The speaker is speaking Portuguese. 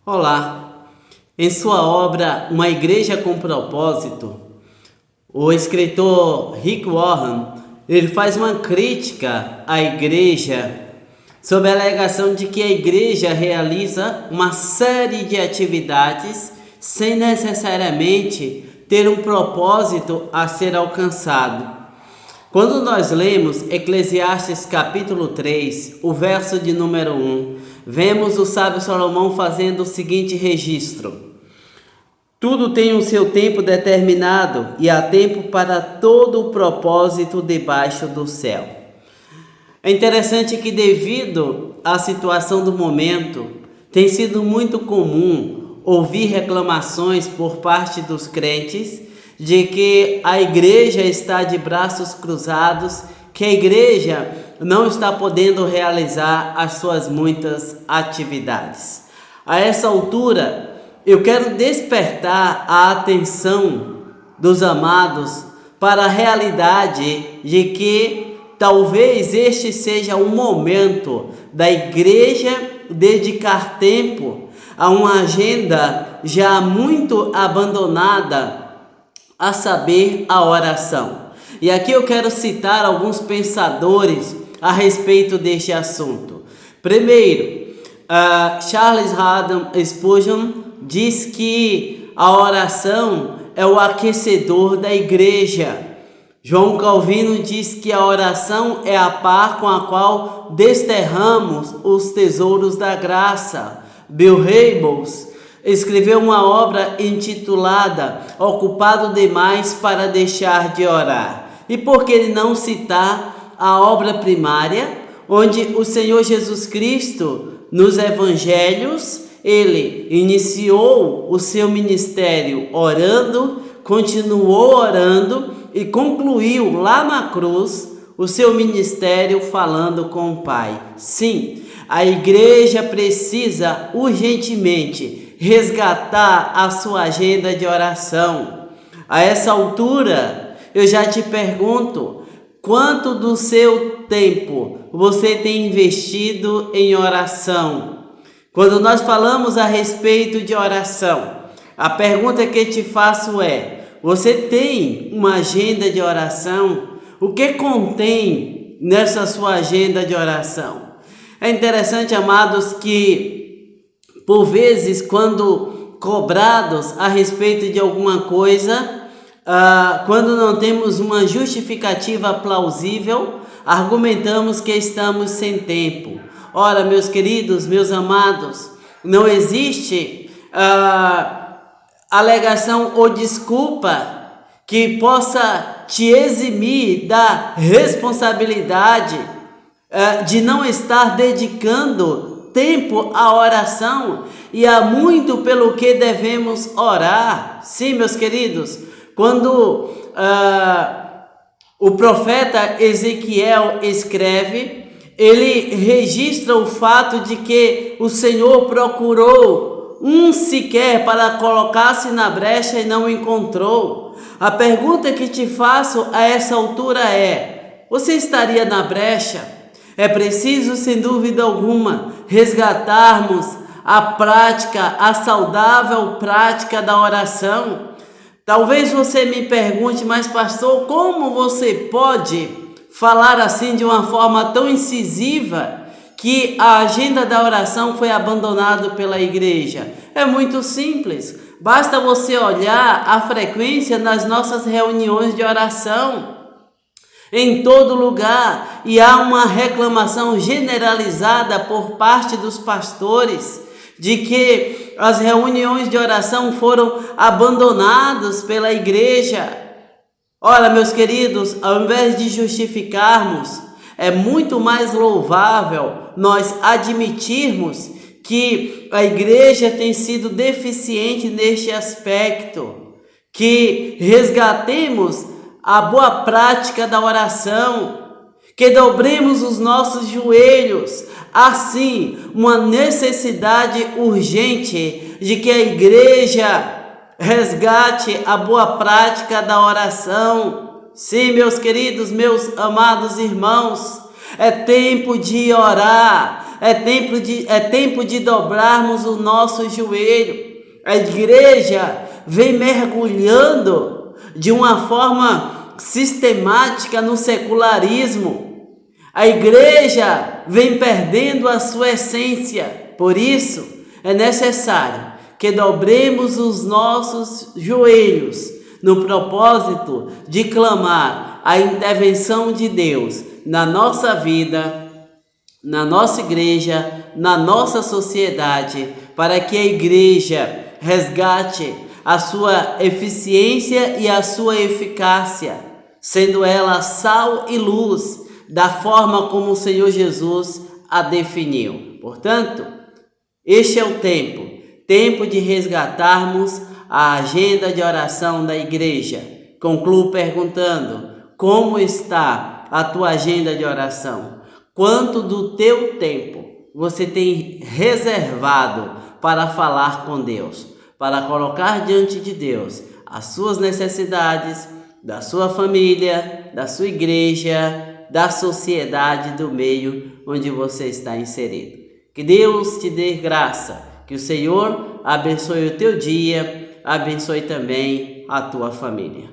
Olá! Em sua obra Uma Igreja com Propósito, o escritor Rick Warren ele faz uma crítica à igreja sob a alegação de que a igreja realiza uma série de atividades sem necessariamente ter um propósito a ser alcançado. Quando nós lemos Eclesiastes capítulo 3, o verso de número 1, vemos o sábio Salomão fazendo o seguinte registro: tudo tem o seu tempo determinado e há tempo para todo o propósito debaixo do céu. É interessante que, devido à situação do momento, tem sido muito comum ouvir reclamações por parte dos crentes de que a igreja está de braços cruzados, que a igreja não está podendo realizar as suas muitas atividades. A essa altura, eu quero despertar a atenção dos amados para a realidade de que talvez este seja o momento da igreja dedicar tempo a uma agenda já muito abandonada, a saber, a oração. E aqui eu quero citar alguns pensadores a respeito deste assunto. Primeiro, Charles Haddon Spurgeon diz que a oração é o aquecedor da igreja. João Calvino diz que a oração é a pá com a qual desterramos os tesouros da graça. Bill Hybels escreveu uma obra intitulada Ocupado Demais para Deixar de Orar. E por que não citar a obra primária, onde o Senhor Jesus Cristo, nos evangelhos, ele iniciou o seu ministério orando, continuou orando e concluiu lá na cruz o seu ministério falando com o Pai. Sim, a igreja precisa urgentemente resgatar a sua agenda de oração. A essa altura, eu já te pergunto, quanto do seu tempo você tem investido em oração? Quando nós falamos a respeito de oração, a pergunta que te faço é: você tem uma agenda de oração? O que contém nessa sua agenda de oração? É interessante, amados, que por vezes, quando cobrados a respeito de alguma coisa, quando não temos uma justificativa plausível, argumentamos que estamos sem tempo. Ora, meus queridos, meus amados, não existe alegação ou desculpa que possa te eximir da responsabilidade de não estar dedicando tempo à oração, e há muito pelo que devemos orar. Sim, meus queridos, quando o profeta Ezequiel escreve, ele registra o fato de que o Senhor procurou um sequer para colocar-se na brecha e não encontrou. A pergunta que te faço a essa altura é: você estaria na brecha? É preciso, sem dúvida alguma, resgatarmos a prática, a saudável prática da oração. Talvez você me pergunte: mas pastor, como você pode falar assim de uma forma tão incisiva que a agenda da oração foi abandonada pela igreja? É muito simples, basta você olhar a frequência nas nossas reuniões de oração. Em todo lugar, e há uma reclamação generalizada por parte dos pastores de que as reuniões de oração foram abandonadas pela igreja. Ora, meus queridos, ao invés de justificarmos, é muito mais louvável nós admitirmos que a igreja tem sido deficiente neste aspecto, que resgatemos a boa prática da oração, que dobremos os nossos joelhos. Assim, uma necessidade urgente de que a igreja resgate a boa prática da oração. Sim, meus queridos, meus amados irmãos, é tempo de orar. é tempo de dobrarmos o nosso joelho. A igreja vem mergulhando de uma forma sistemática no secularismo. A igreja vem perdendo a sua essência. Por isso, é necessário que dobremos os nossos joelhos no propósito de clamar a intervenção de Deus na nossa vida, na nossa igreja, na nossa sociedade, para que a igreja resgate a sua eficiência e a sua eficácia, sendo ela sal e luz, da forma como o Senhor Jesus a definiu. Portanto, este é o tempo de resgatarmos a agenda de oração da igreja. Concluo perguntando: como está a tua agenda de oração? Quanto do teu tempo você tem reservado para falar com Deus, para colocar diante de Deus as suas necessidades, da sua família, da sua igreja, da sociedade, do meio onde você está inserido? Que Deus te dê graça, que o Senhor abençoe o teu dia, abençoe também a tua família.